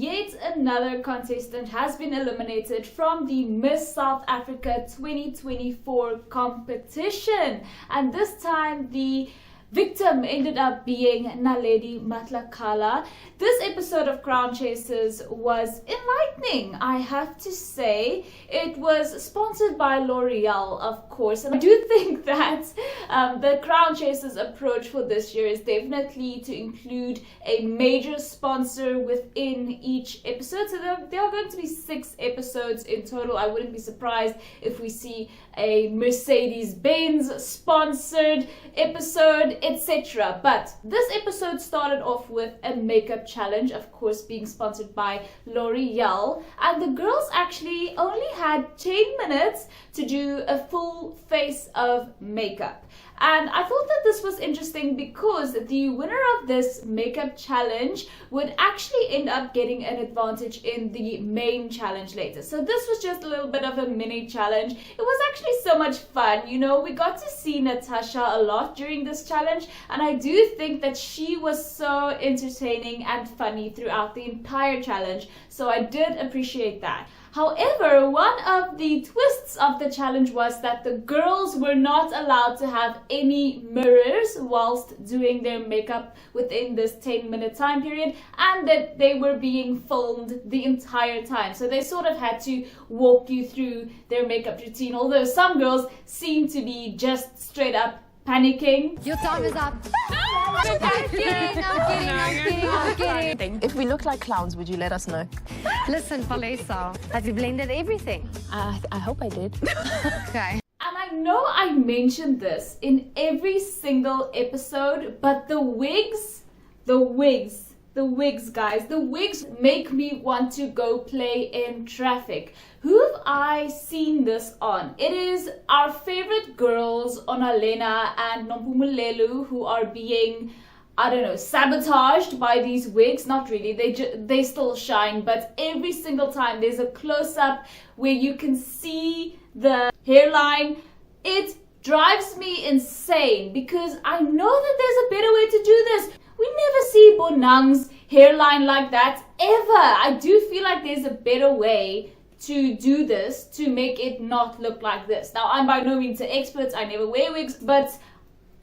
yet another contestant has been eliminated from the Miss South Africa 2024 competition. And this time the victim ended up being Naledi Matlakala. This episode of Crown Chasers was enlightening, I have to say. It was sponsored by L'Oreal, of course, and I do think that the Crown Chasers approach for this year is definitely to include a major sponsor within each episode. So there are going to be 6 episodes in total. I wouldn't be surprised if we see a Mercedes-Benz sponsored episode, etc. But this episode started off with a makeup challenge, of course being sponsored by L'Oreal, and the girls actually only had 10 minutes to do a full face of makeup. And I thought that this was interesting because the winner of this makeup challenge would actually end up getting an advantage in the main challenge later. So this was just a little bit of a mini challenge. It was actually so much fun. You know, we got to see Natasha a lot during this challenge, and I do think that she was so entertaining and funny throughout the entire challenge. So I did appreciate that. However, one of the twists of the challenge was that the girls were not allowed to have any mirrors whilst doing their makeup within this 10-minute time period, and that they were being filmed the entire time. So they sort of had to walk you through their makeup routine, although some girls seem to be just straight up panicking. Your time is up. I'm kidding. If we look like clowns, would you let us know? Listen, Palesa, have you blended everything? I hope I did. Okay. And I know I mentioned this in every single episode, but the wigs, guys, the wigs make me want to go play in traffic. Who have I seen this on? It is our favorite girls, Onalenna and Nompumelelo, who are being, I don't know, sabotaged by these wigs. Not really, they still shine, but every single time there's a close-up where you can see the hairline. It drives me insane because I know that there's a better way to do this. We never see Bonang's hairline like that ever. I do feel like there's a better way to do this to make it not look like this. Now, I'm by no means an expert. I never wear wigs, but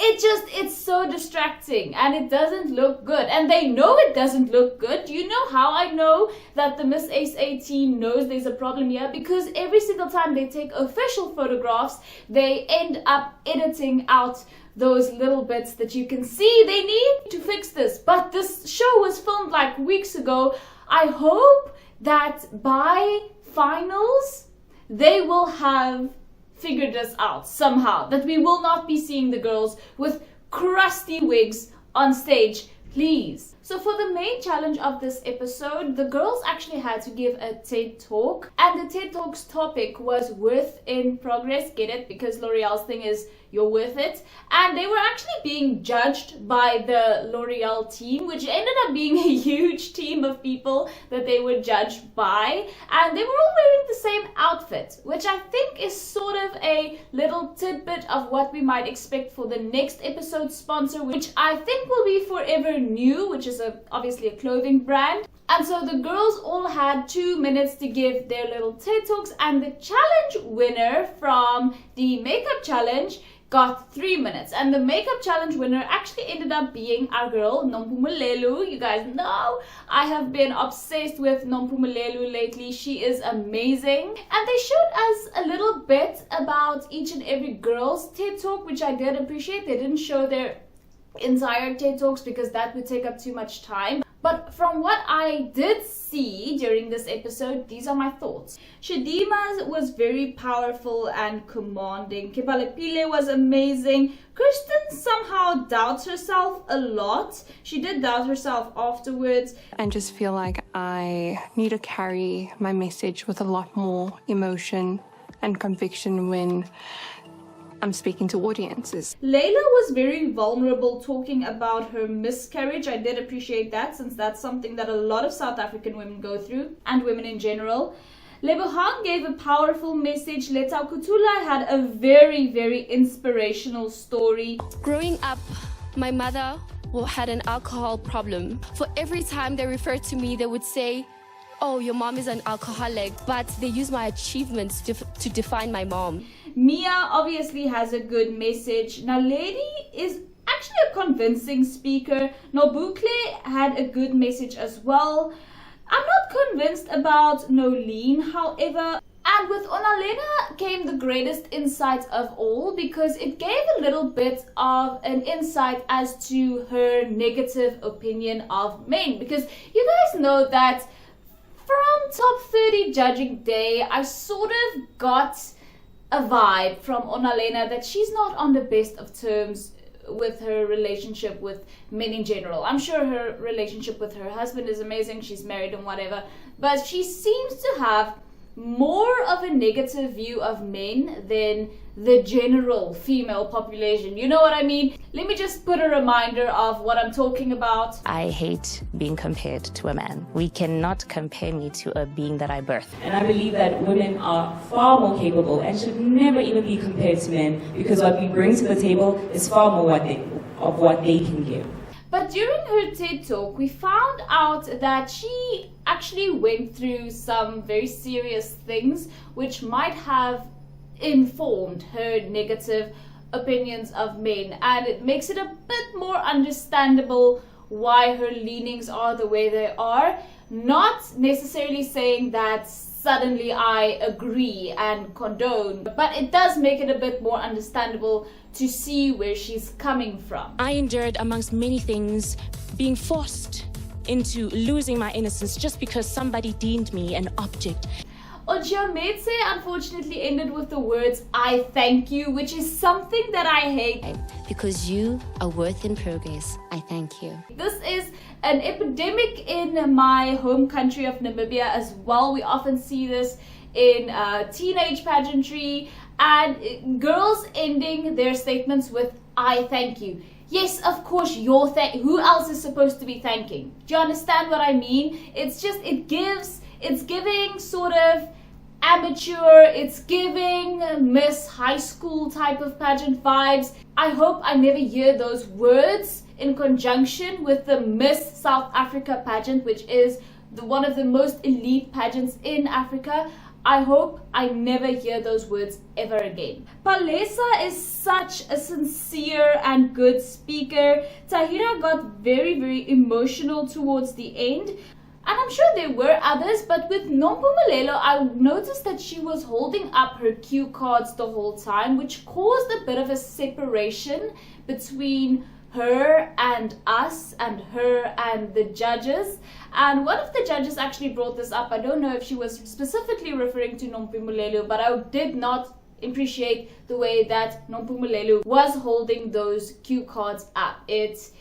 it's so distracting and it doesn't look good. And they know it doesn't look good. Do you know how I know that the Miss SA team knows there's a problem here? Because every single time they take official photographs, they end up editing out those little bits that you can see. They need to fix this. But this show was filmed like weeks ago. I hope that by finals, they will have figured this out somehow, that we will not be seeing the girls with crusty wigs on stage, please. So for the main challenge of this episode, the girls actually had to give a TED Talk, and the TED Talk's topic was worth in progress. Get it? Because L'Oreal's thing is you're worth it. And they were actually being judged by the L'Oreal team, which ended up being a huge team of people that they were judged by. And they were all wearing the same outfit, which I think is sort of a little tidbit of what we might expect for the next episode sponsor, which I think will be Forever New, which is obviously a clothing brand. And so the girls all had 2 minutes to give their little TED Talks, and the challenge winner from the makeup challenge got 3 minutes. And the makeup challenge winner actually ended up being our girl, Nompumelelo. You guys know I have been obsessed with Nompumelelo lately. She is amazing. And they showed us a little bit about each and every girl's TED Talk, which I did appreciate. They didn't show their entire TED Talks because that would take up too much time. But from what I did see during this episode, these are my thoughts. Chidimma was very powerful and commanding. Kebalepile was amazing. Kirsten somehow doubts herself a lot. She did doubt herself afterwards. And just feel like I need to carry my message with a lot more emotion and conviction when I'm speaking to audiences. Layla was very vulnerable talking about her miscarriage. I did appreciate that, since that's something that a lot of South African women go through, and women in general. Lebohang gave a powerful message. Lethaukuthula had a very, very inspirational story. Growing up, my mother had an alcohol problem. For every time they referred to me, they would say, oh, your mom is an alcoholic, but they use my achievements to define my mom. Mia obviously has a good message. Naledi is actually a convincing speaker. Nobuhle had a good message as well. I'm not convinced about Nolene, however. And with Onalenna came the greatest insight of all, because it gave a little bit of an insight as to her negative opinion of men. Because you guys know that from top 30 judging day, I sort of got a vibe from Onalenna that she's not on the best of terms with her relationship with men in general. I'm sure her relationship with her husband is amazing, she's married and whatever, but she seems to have more of a negative view of men than the general female population. You know what I mean? Let me just put a reminder of what I'm talking about. I hate being compared to a man. We cannot compare me to a being that I birthed. And I believe that women are far more capable and should never even be compared to men, because what we bring to the table is far more what they can give. But during her TED Talk, we found out that she actually went through some very serious things which might have informed her negative opinions of men, and it makes it a bit more understandable why her leanings are the way they are. Not necessarily saying that suddenly I agree and condone, but it does make it a bit more understandable to see where she's coming from. I endured, amongst many things, being forced into losing my innocence just because somebody deemed me an object. Ontshiametse unfortunately ended with the words, "I thank you," which is something that I hate. Because you are worth in progress, I thank you. This is an epidemic in my home country of Namibia as well. We often see this in teenage pageantry, and girls ending their statements with, "I thank you." Yes, of course, who else is supposed to be thanking? Do you understand what I mean? It's giving sort of amateur, it's giving Miss High School type of pageant vibes. I hope I never hear those words in conjunction with the Miss South Africa pageant, which is one of the most elite pageants in Africa. I hope I never hear those words ever again. Palesa is such a sincere and good speaker. Taahira got very, very emotional towards the end. And I'm sure there were others, but with Nompumelelo, I noticed that she was holding up her cue cards the whole time, which caused a bit of a separation between her and us and her and the judges. And one of the judges actually brought this up. I don't know if she was specifically referring to Nompumelelo, but I did not appreciate the way that Nompumelelo was holding those cue cards up. It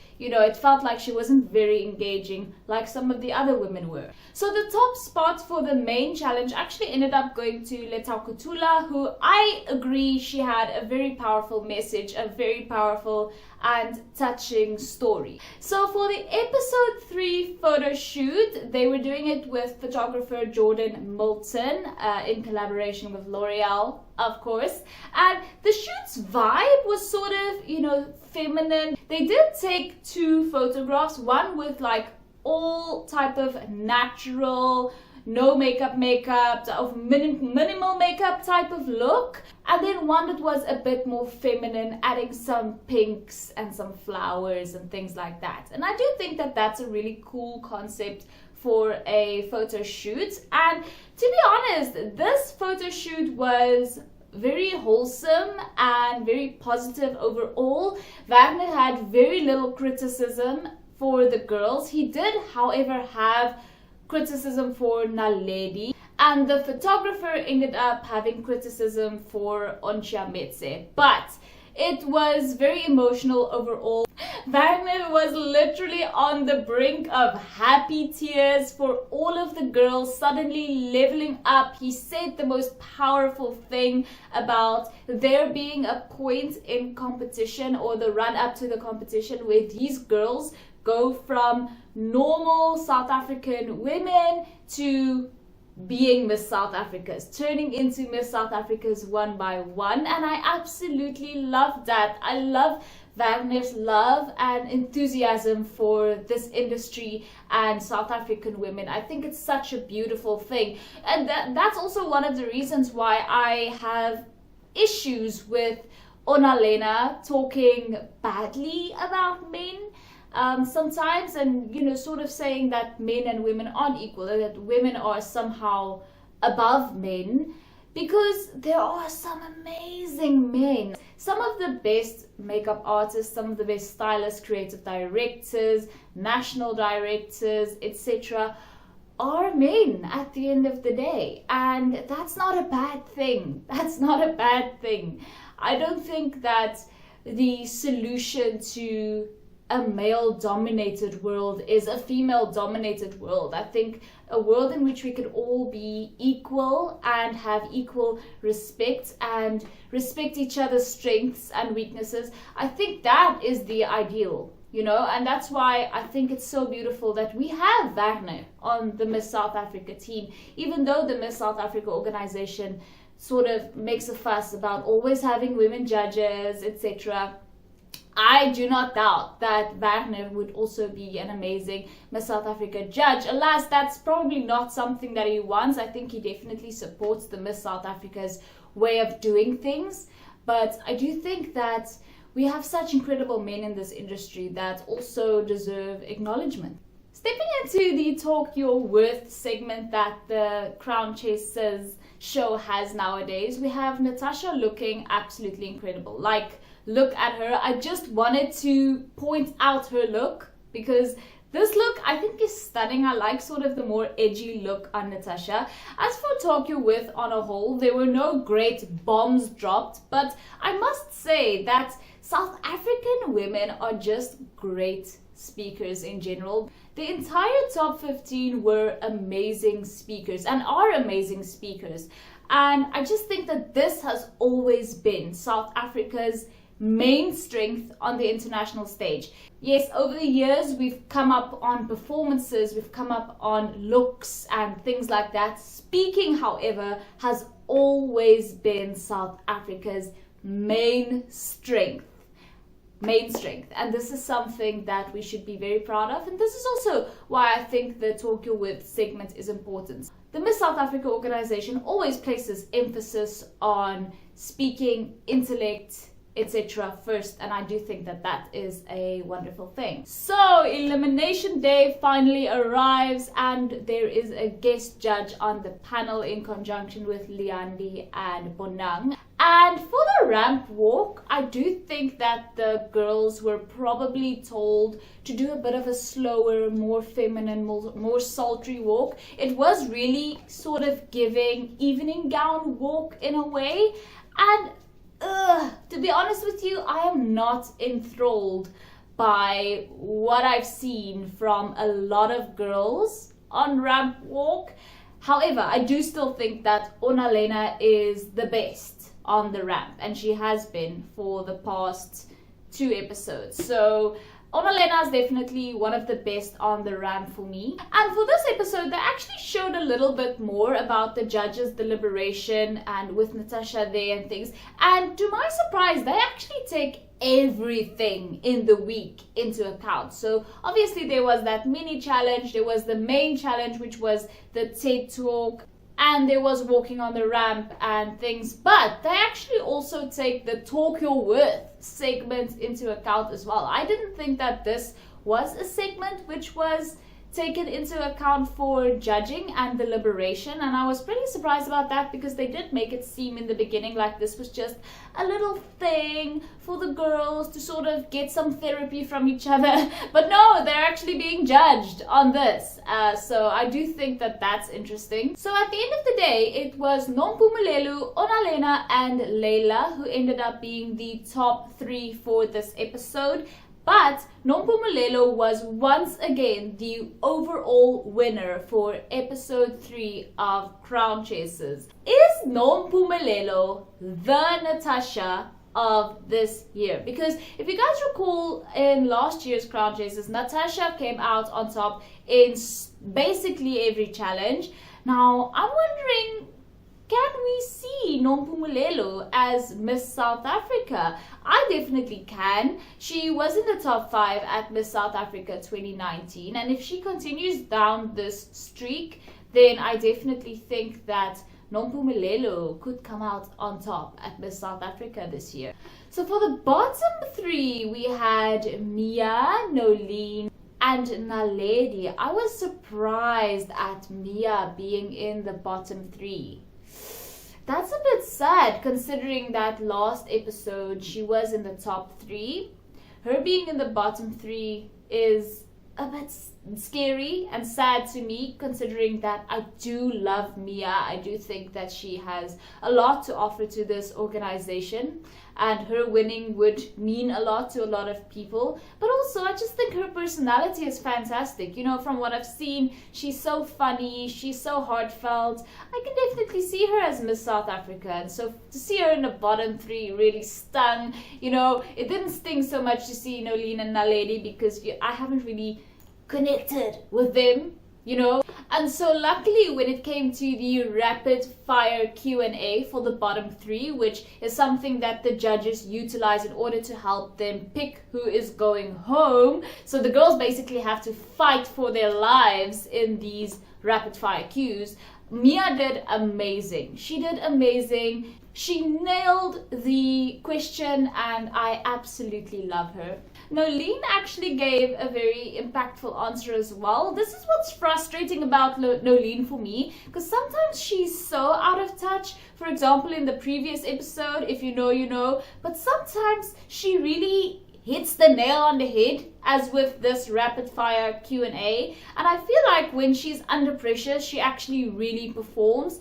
felt like she wasn't very engaging like some of the other women were. So the top spot for the main challenge actually ended up going to Lethaukuthula, who I agree she had a very powerful message, a very powerful and touching story. So for the episode 3 photo shoot, they were doing it with photographer Jordan Milton in collaboration with L'Oreal, of course. And the shoot's vibe was sort of, feminine. They did take 2 photographs, one with like all type of natural, no makeup, of minimal makeup type of look, and then one that was a bit more feminine, adding some pinks and some flowers and things like that. And I do think that that's a really cool concept for a photo shoot. And to be honest, this photo shoot was very wholesome and very positive overall. Wagner had very little criticism for the girls. He did, however, have criticism for Naledi, and the photographer ended up having criticism for Ontshiametse, but it was very emotional overall. Wagner was literally on the brink of happy tears for all of the girls suddenly leveling up. He said the most powerful thing about there being a point in competition, or the run up to the competition, where these girls go from normal South African women to being Miss South Africa's, turning into Miss South Africa's one by one. And I absolutely love that. I love Wagner's love and enthusiasm for this industry and South African women. I think it's such a beautiful thing. And that's also one of the reasons why I have issues with Onalenna talking badly about men sometimes, and sort of saying that men and women aren't equal, that women are somehow above men, because there are some amazing men. Some of the best makeup artists, some of the best stylists, creative directors, national directors, etc. are men at the end of the day. And that's not a bad thing. That's not a bad thing. I don't think that the solution to a male-dominated world is a female-dominated world. I think a world in which we could all be equal and have equal respect and respect each other's strengths and weaknesses, I think that is the ideal, and that's why I think it's so beautiful that we have Wagner on the Miss South Africa team, even though the Miss South Africa organization sort of makes a fuss about always having women judges, etc. I do not doubt that Wagner would also be an amazing Miss South Africa judge. Alas, that's probably not something that he wants. I think he definitely supports the Miss South Africa's way of doing things. But I do think that we have such incredible men in this industry that also deserve acknowledgement. Stepping into the Talk Your Worth segment that the Crown Chasers show has nowadays, we have Natasha looking absolutely incredible. Look at her. I just wanted to point out her look because this look I think is stunning. I like sort of the more edgy look on Natasha. As for Talk Your Worth on a whole, there were no great bombs dropped, but I must say that South African women are just great speakers in general. The entire top 15 were amazing speakers and are amazing speakers. And I just think that this has always been South Africa's main strength on the international stage. Yes, over the years we've come up on performances, we've come up on looks and things like that. Speaking, however, has always been South Africa's main strength. And this is something that we should be very proud of, and this is also why I think the Talk Your Worth segment is important. The Miss South Africa organization always places emphasis on speaking, intellect, etc. first, and I do think that that is a wonderful thing. So Elimination Day finally arrives and there is a guest judge on the panel in conjunction with Leandi and Bonang. And for the ramp walk, I do think that the girls were probably told to do a bit of a slower, more feminine, more sultry walk. It was really sort of giving evening gown walk in a way, and to be honest with you, I am not enthralled by what I've seen from a lot of girls on ramp walk. However, I do still think that Onalenna is the best on the ramp, and she has been for the past 2 episodes. So Onalenna is definitely one of the best on the ramp for me. And for this episode, they actually showed a little bit more about the judges' deliberation and with Natasha there and things. And to my surprise, they actually take everything in the week into account. So obviously there was that mini challenge, there was the main challenge, which was the TED Talk, and there was walking on the ramp and things, but they actually also take the Talk Your Worth segment into account as well. I didn't think that this was a segment which was taken into account for judging and deliberation, and I was pretty surprised about that because they did make it seem in the beginning like this was just a little thing for the girls to sort of get some therapy from each other, but no, they're actually being judged on this. So I do think that that's interesting. So at the end of the day, it was Nompumelelo, Onalenna and Layla who ended up being the top 3 for this episode. But Nompumelelo was once again the overall winner for episode 3 of Crown Chasers. Is Nompumelelo the Natasha of this year? Because if you guys recall, in last year's Crown Chasers, Natasha came out on top in basically every challenge. Now, I'm wondering, can we see Nompumelelo as Miss South Africa? I definitely can. She was in the top 5 at Miss South Africa 2019, and if she continues down this streak, then I definitely think that Nompumelelo could come out on top at Miss South Africa this year. So for the bottom 3, we had Mia, Nolene, and Naledi. I was surprised at Mia being in the bottom 3. That's a bit sad considering that last episode she was in the top 3. Her being in the bottom 3 is a bit scary and sad to me, considering that I do love Mia. I do think that she has a lot to offer to this organization, and her winning would mean a lot to a lot of people. But also, I just think her personality is fantastic. You know, from what I've seen, she's so funny, she's so heartfelt. I can definitely see her as Miss South Africa, and so to see her in the bottom 3 really stung. You know, it didn't sting so much to see Nolene and Naledi because I haven't really connected with them, you know. And so luckily when it came to the rapid fire Q&A for the bottom 3, which is something that the judges utilize in order to help them pick who is going home, so the girls basically have to fight for their lives in these rapid fire Qs, Mia did amazing. She did amazing. She nailed the question and I absolutely love her. Nolene actually gave a very impactful answer as well. This is what's frustrating about Nolene for me, because sometimes she's so out of touch. For example, in the previous episode, if you know, you know, but sometimes she really hits the nail on the head, as with this rapid fire Q&A. And I feel like when she's under pressure, she actually really performs.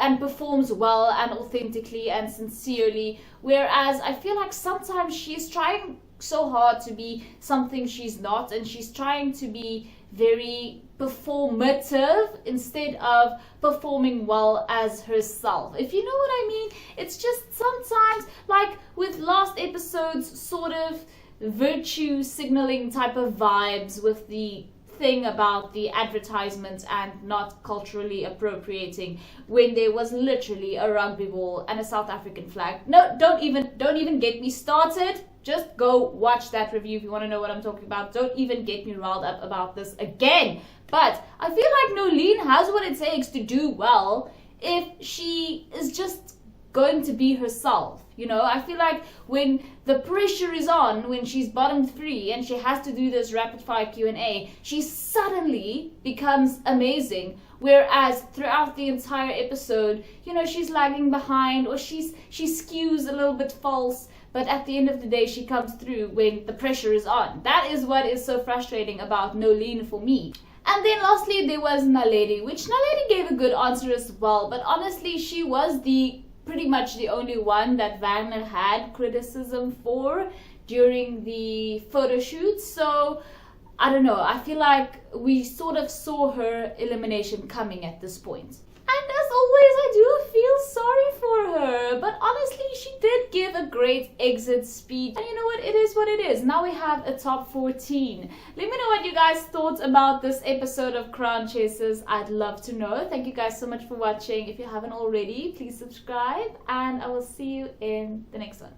And performs well and authentically and sincerely, whereas I feel like sometimes she's trying so hard to be something she's not, and she's trying to be very performative instead of performing well as herself, if you know what I mean. It's just sometimes, like with last episode's sort of virtue signaling type of vibes with the thing about the advertisement and not culturally appropriating, when there was literally a rugby ball and a South African flag. No, don't even get me started. Just go watch that review if you want to know what I'm talking about. Don't even get me riled up about this again. But I feel like Nolene has what it takes to do well if she is just going to be herself. You know, I feel like when the pressure is on, when she's bottom 3 and she has to do this rapid fire Q&A, she suddenly becomes amazing. Whereas throughout the entire episode, you know, she's lagging behind, or she skews a little bit false. But at the end of the day, she comes through when the pressure is on. That is what is so frustrating about Nolene for me. And then lastly, there was Naledi, which Naledi gave a good answer as well. But honestly, she was pretty much the only one that Wagner had criticism for during the photo shoot. So I don't know, I feel like we sort of saw her elimination coming at this point. And as always, I do feel sorry for her, but honestly, she did give a great exit speech. And you know what? It is what it is. Now we have a top 14. Let me know what you guys thought about this episode of Crown Chasers. I'd love to know. Thank you guys so much for watching. If you haven't already, please subscribe, and I will see you in the next one.